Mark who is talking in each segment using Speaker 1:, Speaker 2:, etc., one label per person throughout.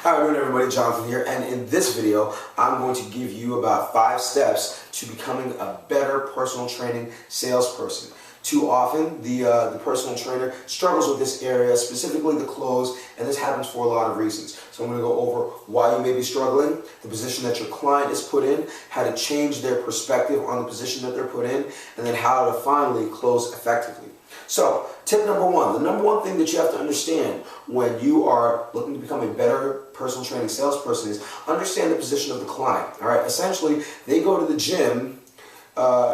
Speaker 1: Hi everybody, Jonathan here, and in this video I'm going to give you about 5 steps to becoming a better personal training salesperson. Too often the personal trainer struggles with this area, specifically the close, and this happens for a lot of reasons. So I'm going to go over why you may be struggling, the position that your client is put in, how to change their perspective on the position that they're put in, and then how to finally close effectively. So, tip number 1, the number 1 thing that you have to understand when you are looking to become a better personal training salesperson is understand the position of the client. All right, essentially, they go to the gym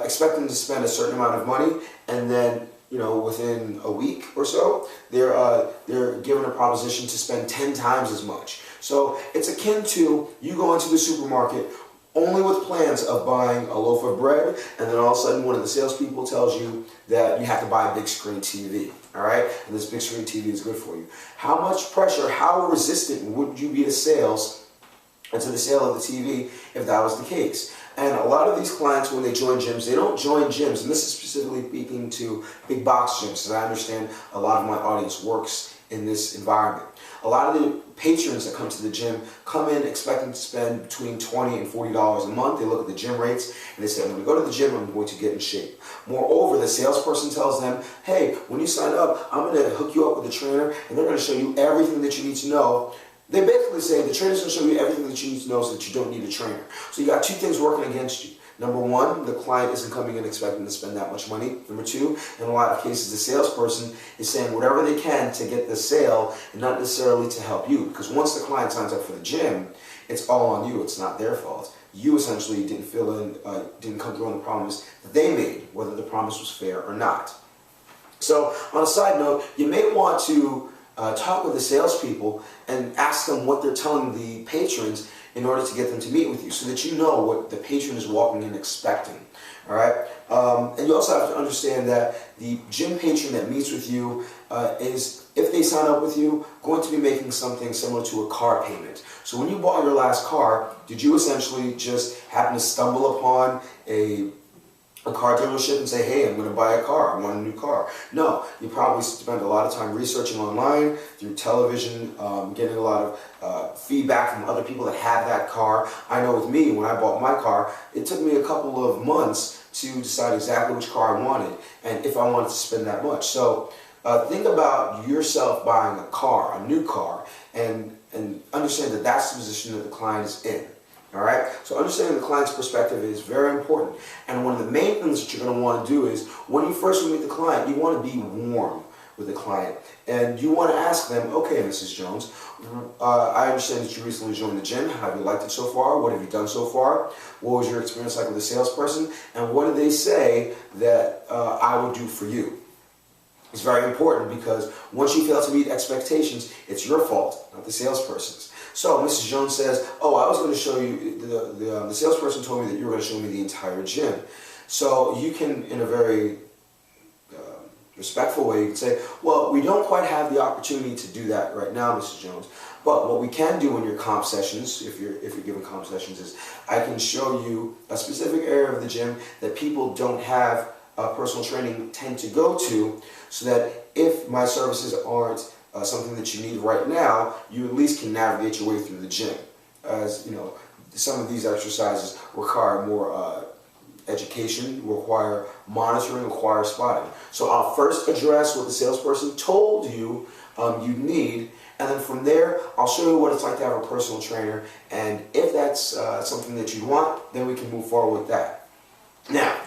Speaker 1: expecting to spend a certain amount of money, and then within a week or so, they're given a proposition to spend 10 times as much. So it's akin to you go into the supermarket only with plans of buying a loaf of bread, and then all of a sudden one of the salespeople tells you that you have to buy a big screen TV, all right? And this big screen TV is good for you. How much pressure, how resistant would you be to sales and to the sale of the TV if that was the case? And a lot of these clients, when they join gyms, they don't join gyms, and this is specifically speaking to big box gyms, because I understand a lot of my audience works in this environment. A lot of the patrons that come to the gym come in expecting to spend between $20 and $40 a month. They look at the gym rates and they say, I'm going to go to the gym, I'm going to get in shape. Moreover, the salesperson tells them, hey, when you sign up, I'm going to hook you up with a trainer and they're going to show you everything that you need to know. They basically say the trainer's going to show you everything that you need to know so that you don't need a trainer. So you got 2 things working against you. Number 1, the client isn't coming in expecting to spend that much money. Number 2, in a lot of cases, the salesperson is saying whatever they can to get the sale and not necessarily to help you. Because once the client signs up for the gym, it's all on you. It's not their fault. You essentially didn't didn't come through on the promise that they made, whether the promise was fair or not. So on a side note, you may want to talk with the salespeople and ask them what they're telling the patrons in order to get them to meet with you, so that you know what the patron is walking in expecting. All right, and you also have to understand that the gym patron that meets with you is, if they sign up with you, going to be making something similar to a car payment. So when you bought your last car, did you essentially just happen to stumble upon a car dealership and say, hey, I'm going to buy a car, I want a new car? No, you probably spent a lot of time researching online, through television, getting a lot of feedback from other people that have that car. I know with me, when I bought my car, it took me a couple of months to decide exactly which car I wanted and if I wanted to spend that much. So think about yourself buying a car, a new car, and understand that that's the position that the client is in. All right, so understanding the client's perspective is very important. And one of the main things that you're going to want to do is, when you first meet the client, you want to be warm with the client. And you want to ask them, okay, Mrs. Jones, I understand that you recently joined the gym. How have you liked it so far? What have you done so far? What was your experience like with the salesperson? And what did they say that I would do for you? It's very important, because once you fail to meet expectations, it's your fault, not the salesperson's. So Mrs. Jones says, oh, I was going to show you, the salesperson told me that you were going to show me the entire gym. So you can, in a very respectful way, you can say, well, we don't quite have the opportunity to do that right now, Mrs. Jones. But what we can do in your comp sessions, if you're given comp sessions, is I can show you a specific area of the gym that people don't have personal training tend to go to, so that if my services aren't something that you need right now, you at least can navigate your way through the gym. As you know, some of these exercises require more education, require monitoring, require spotting. So I'll first address what the salesperson told you you need, and then from there I'll show you what it's like to have a personal trainer, and if that's something that you want, then we can move forward with that. Now,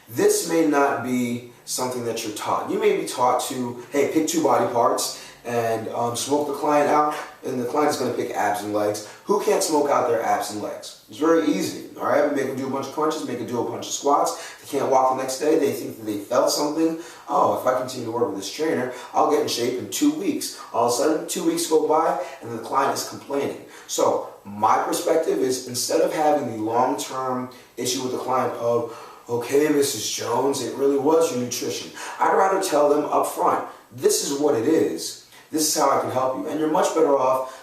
Speaker 1: this may not be something that you're taught. You may be taught to, hey, pick 2 body parts and smoke the client out, and the client is going to pick abs and legs. Who can't smoke out their abs and legs? It's very easy, all right? Make them do a bunch of crunches, make them do a bunch of squats. They can't walk the next day. They think that they felt something. Oh, if I continue to work with this trainer, I'll get in shape in 2 weeks. All of a sudden, 2 weeks go by, and the client is complaining. So my perspective is, instead of having the long-term issue with the client of, okay, Mrs. Jones, it really was your nutrition, I'd rather tell them up front, this is what it is. This is how I can help you. And you're much better off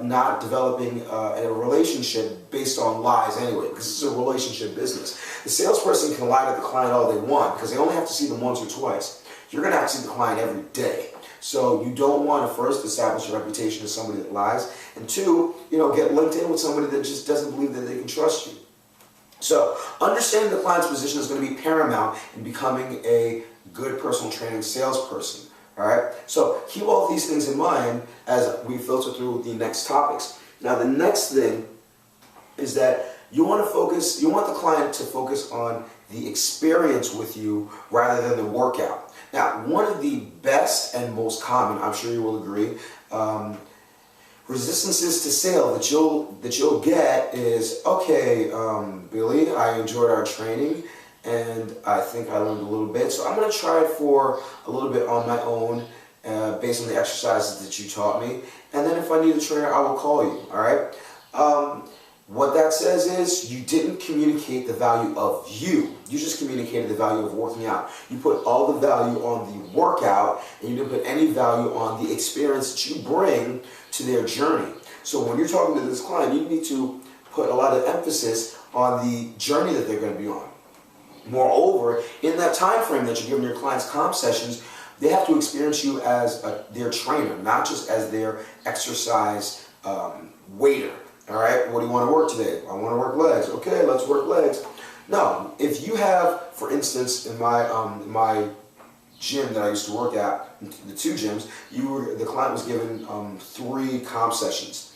Speaker 1: not developing a relationship based on lies anyway, because this is a relationship business. The salesperson can lie to the client all they want, because they only have to see them once or twice. You're going to have to see the client every day. So you don't want to first establish a reputation as somebody that lies, and two, get linked in with somebody that just doesn't believe that they can trust you. So understanding the client's position is going to be paramount in becoming a good personal training salesperson. All right. So keep all these things in mind as we filter through the next topics. Now, the next thing is that you want the client to focus on the experience with you rather than the workout. Now, one of the best and most common, I'm sure you will agree, resistances to sale that you'll get is, okay, Billy, I enjoyed our training and I think I learned a little bit, so I'm going to try it for a little bit on my own based on the exercises that you taught me, and then if I need a trainer, I will call you. All right. What that says is you didn't communicate the value of you. You just communicated the value of working out. You put all the value on the workout, and you didn't put any value on the experience that you bring to their journey. So when you're talking to this client, you need to put a lot of emphasis on the journey that they're going to be on. Moreover, in that time frame that you're giving your clients comp sessions, they have to experience you as their trainer, not just as their exercise waiter. All right, what do you want to work today? I want to work legs. Okay, let's work legs. No, if you have, for instance, in my gym that I used to work at, the two gyms, the client was given 3 comp sessions.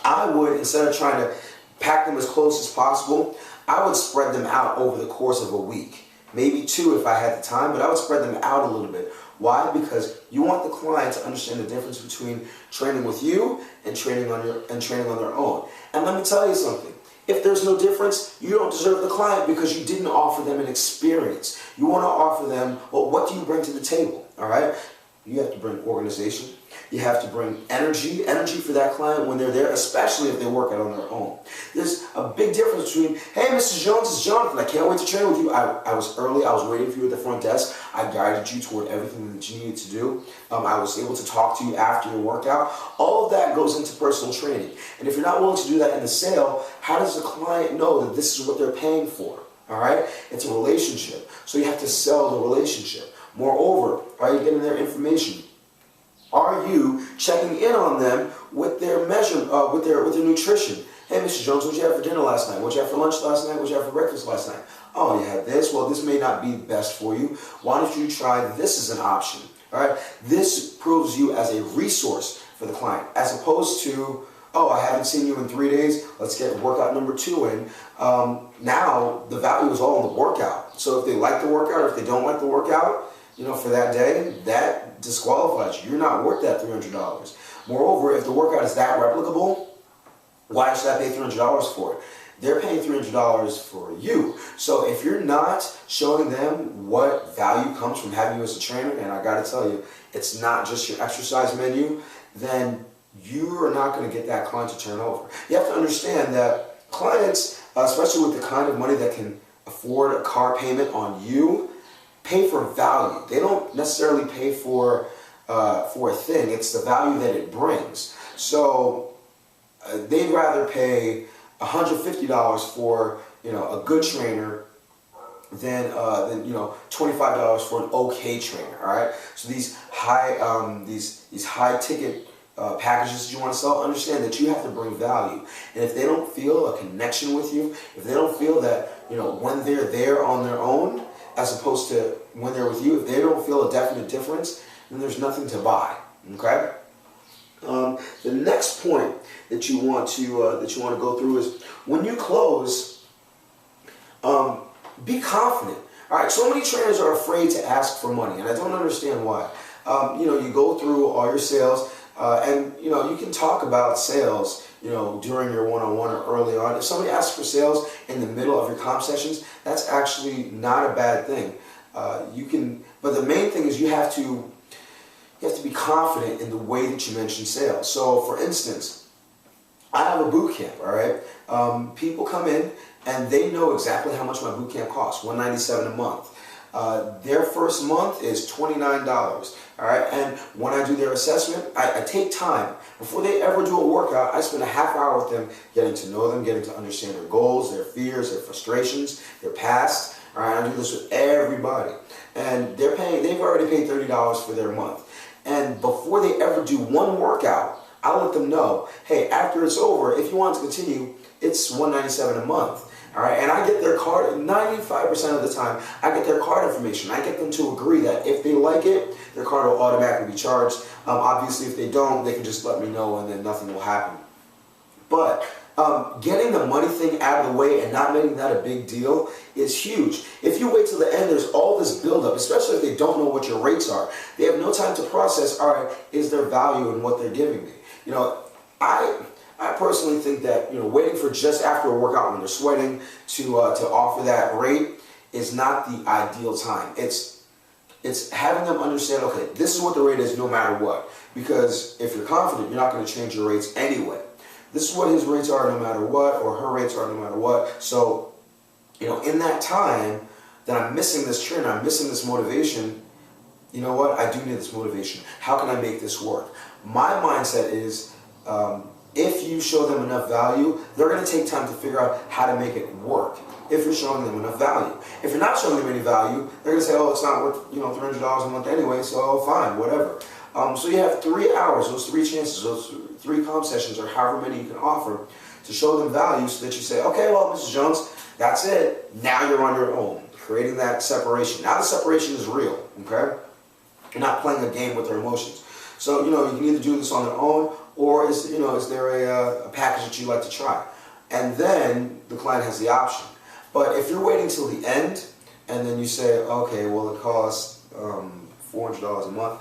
Speaker 1: I would, instead of trying to pack them as close as possible, I would spread them out over the course of a week. Maybe 2 if I had the time, but I would spread them out a little bit. Why? Because you want the client to understand the difference between training with you and training on their own. And let me tell you something. If there's no difference, you don't deserve the client because you didn't offer them an experience. You want to offer them, well, what do you bring to the table? All right? You have to bring organization. You have to bring energy for that client when they're there, especially if they work out on their own. There's a big difference between, hey, Mr. Jones, it's Jonathan. I can't wait to train with you. I was early. I was waiting for you at the front desk. I guided you toward everything that you needed to do. I was able to talk to you after your workout. All of that goes into personal training. And if you're not willing to do that in the sale, how does the client know that this is what they're paying for? All right? It's a relationship. So you have to sell the relationship. Moreover, are you getting their information? Are you checking in on them with their with their nutrition? Hey, Mr. Jones, what did you have for dinner last night? What did you have for lunch last night? What did you have for breakfast last night? Oh, you had this. Well, this may not be best for you. Why don't you try this as an option? All right. This proves you as a resource for the client, as opposed to, oh, I haven't seen you in 3 days. Let's get workout number 2 in. Now the value is all in the workout. So if they like the workout or if they don't like the workout, for that day, that disqualifies you. You're not worth that $300. Moreover, if the workout is that replicable, why should I pay $300 for it? They're paying $300 for you. So if you're not showing them what value comes from having you as a trainer, and I got to tell you, it's not just your exercise menu, then you are not going to get that client to turn over. You have to understand that clients, especially with the kind of money that can afford a car payment on you, pay for value. They don't necessarily pay for a thing. It's the value that it brings. So they'd rather pay $150 for a good trainer than $25 for an okay trainer. All right. So these high ticket packages that you want to sell, understand that you have to bring value. And if they don't feel a connection with you, if they don't feel that when they're there on their own, as opposed to when they're with you, if they don't feel a definite difference, then there's nothing to buy. Okay. The next point that you want to go through is when you close, be confident. All right. So many trainers are afraid to ask for money, and I don't understand why. You go through all your sales, and you can talk about sales during your one-on-one or early on. If somebody asks for sales in the middle of your comp sessions, that's actually not a bad thing. But the main thing is you have to be confident in the way that you mention sales. So, for instance, I have a boot camp. All right, people come in and they know exactly how much my boot camp costs, $197 a month. Their first month is $29. All right, and when I do their assessment, I take time. Before they ever do a workout, I spend a half hour with them, getting to know them, getting to understand their goals, their fears, their frustrations, their past. All right, I do this with everybody. And they've already paid $30 for their month. And before they ever do one workout, I'll let them know, hey, after it's over, if you want to continue, it's $197 a month. All right, and I get their card, 95% of the time, I get their card information. I get them to agree that if they like it, their card will automatically be charged. Obviously, if they don't, they can just let me know and then nothing will happen. But getting the money thing out of the way and not making that a big deal is huge. If you wait till the end, there's all this buildup, especially if they don't know what your rates are. They have no time to process, all right, is there value in what they're giving me? You know, I personally think that, you know, waiting for just after a workout when they're sweating to offer that rate is not the ideal time. It's having them understand, okay, this is what the rate is no matter what. Because if you're confident, you're not going to change your rates anyway. This is what his rates are no matter what, or her rates are no matter what. So, you know, in that time that I'm missing this trainer, I'm missing this motivation, you know what, I do need this motivation. How can I make this work? My mindset is, if you show them enough value, they're going to take time to figure out how to make it work. If you're showing them enough value. If you're not showing them any value, they're going to say, oh, it's not worth, you know, $300 a month anyway, so fine, whatever. So you have 3 hours, those 3 chances, those 3 comp sessions, or however many you can offer, to show them value so that you say, okay, well, Mrs. Jones, that's it. Now you're on your own, creating that separation. Now the separation is real, okay? You're not playing a game with their emotions. So, you know, you can either do this on their own, or is there a package that you like to try? And then the client has the option. But if you're waiting till the end, and then you say, okay, well, it costs $400 a month,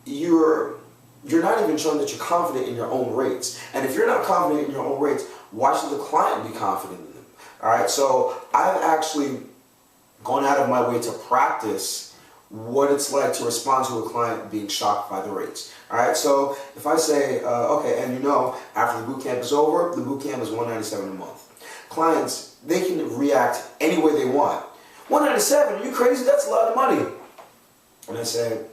Speaker 1: you're not even showing that you're confident in your own rates. And if you're not confident in your own rates, why should the client be confident in them? All right, so I've actually gone out of my way to practice what it's like to respond to a client being shocked by the rates. All right, so if I say, okay, and you know, after the boot camp is over, the boot camp is $197 a month. Clients, they can react any way they want. $197, are you crazy? That's a lot of money. And I say,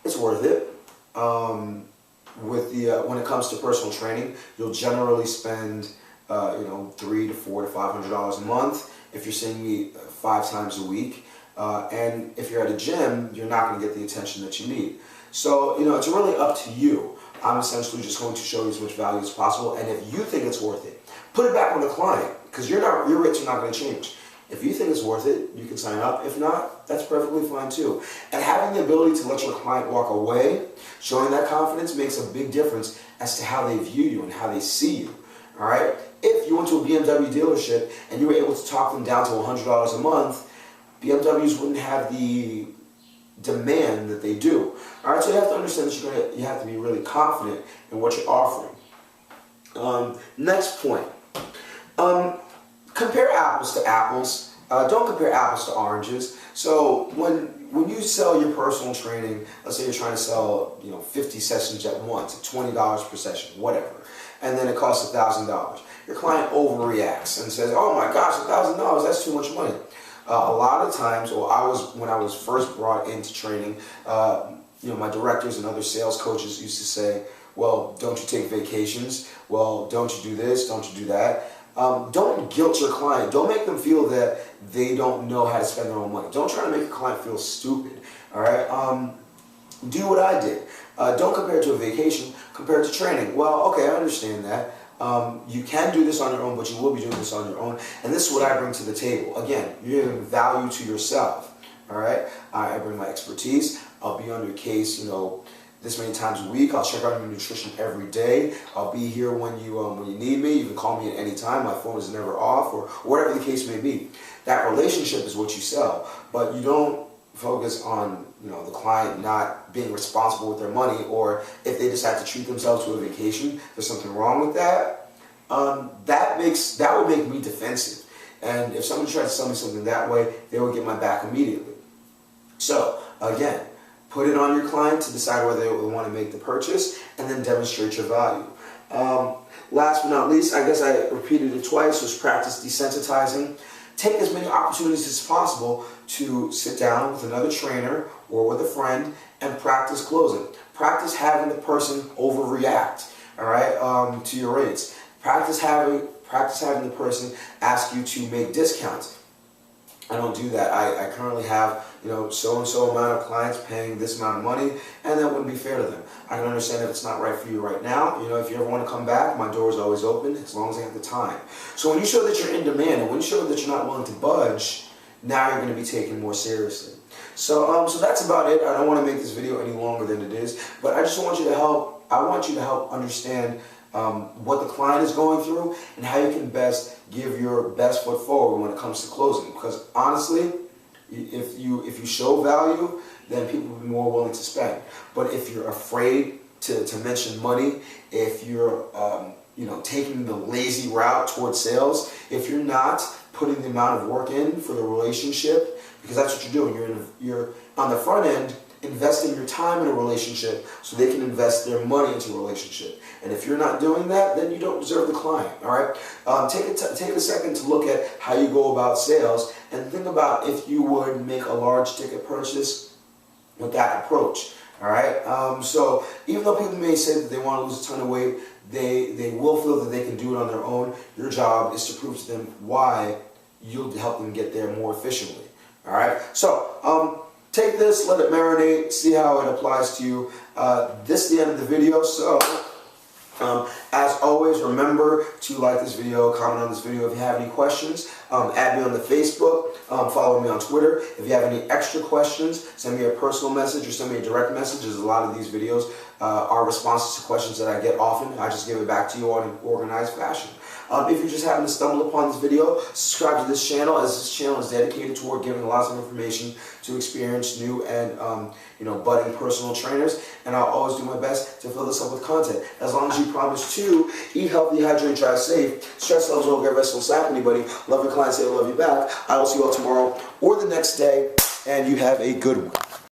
Speaker 1: it's worth it. When it comes to personal training, you'll generally spend, $300 to $400 to $500 a month if you're seeing me 5 times a week. And if you're at a gym, you're not going to get the attention that you need. So, you know, it's really up to you. I'm essentially just going to show you as much value as possible, and if you think it's worth it, put it back on the client, because your rates are not going to change. If you think it's worth it, you can sign up. If not, that's perfectly fine too. And having the ability to let your client walk away, showing that confidence, makes a big difference as to how they view you and how they see you. All right? If you went to a BMW dealership and you were able to talk them down to $100 a month, BMWs wouldn't have the demand that they do. All right, so you have to understand that you have to be really confident in what you're offering. Next point. Compare apples to apples. Don't compare apples to oranges. So when you sell your personal training, let's say you're trying to sell 50 sessions at once, at $20 per session, whatever, and then it costs $1,000. Your client overreacts and says, "Oh my gosh, $1,000, that's too much money." A lot of times, when I was first brought into training, my directors and other sales coaches used to say, "Well, don't you take vacations? Well, don't you do this? Don't you do that?" Don't guilt your client. Don't make them feel that they don't know how to spend their own money. Don't try to make your client feel stupid. All right. Do what I did. Don't compare it to a vacation. Compare it to training. Well, okay, I understand that. You can do this on your own, but you will be doing this on your own. And this is what I bring to the table. Again, you're giving value to yourself. All right. I bring my expertise. I'll be on your case, this many times a week. I'll check out your nutrition every day. I'll be here when you need me. You can call me at any time. My phone is never off, or whatever the case may be. That relationship is what you sell, but you don't focus on the client not being responsible with their money, or if they decide to treat themselves to a vacation, there's something wrong with that. That would make me defensive, and if someone tried to sell me something that way, they would get my back immediately. So again, put it on your client to decide whether they will want to make the purchase, and then demonstrate your value. Last but not least, I guess I repeated it twice, was practice desensitizing. Take as many opportunities as possible to sit down with another trainer or with a friend and practice closing. Practice having the person overreact, all right, to your rates. Practice having the person ask you to make discounts. I don't do that. I currently have so-and-so amount of clients paying this amount of money, and that wouldn't be fair to them. I can understand if it's not right for you right now. If you ever want to come back, my door is always open as long as I have the time. So when you show that you're in demand and when you show that you're not willing to budge, now you're going to be taken more seriously. So that's about it. I don't want to make this video any longer than it is, but I just want you to help. I want you to help understand what the client is going through and how you can best give your best foot forward when it comes to closing. Because honestly, if you show value, then people will be more willing to spend. But if you're afraid to mention money, if you're taking the lazy route towards sales, if you're not putting the amount of work in for the relationship, because that's what you're doing. You're on the front end investing your time in a relationship so they can invest their money into a relationship. And if you're not doing that, then you don't deserve the client. All right. Take a second to look at how you go about sales and think about if you would make a large ticket purchase with that approach. All right. So even though people may say that they want to lose a ton of weight, they will feel that they can do it on their own. Your job is to prove to them why you'll help them get there more efficiently. All right. So take this, let it marinate, see how it applies to you. This is the end of the video. So as always, remember to like this video, comment on this video. If you have any questions, add me on the Facebook, follow me on Twitter. If you have any extra questions, send me a personal message or send me a direct message, as a lot of these videos are responses to questions that I get often. I just give it back to you on an organized fashion. If you just happen to stumble upon this video, subscribe to this channel, as this channel is dedicated toward giving lots of information to experienced, new, and budding personal trainers. And I'll always do my best to fill this up with content, as long as you promise to eat healthy, hydrate, drive safe, stress levels won't get rest, won't slap anybody, love your clients, they'll love you back. I will see you all tomorrow or the next day, and you have a good one.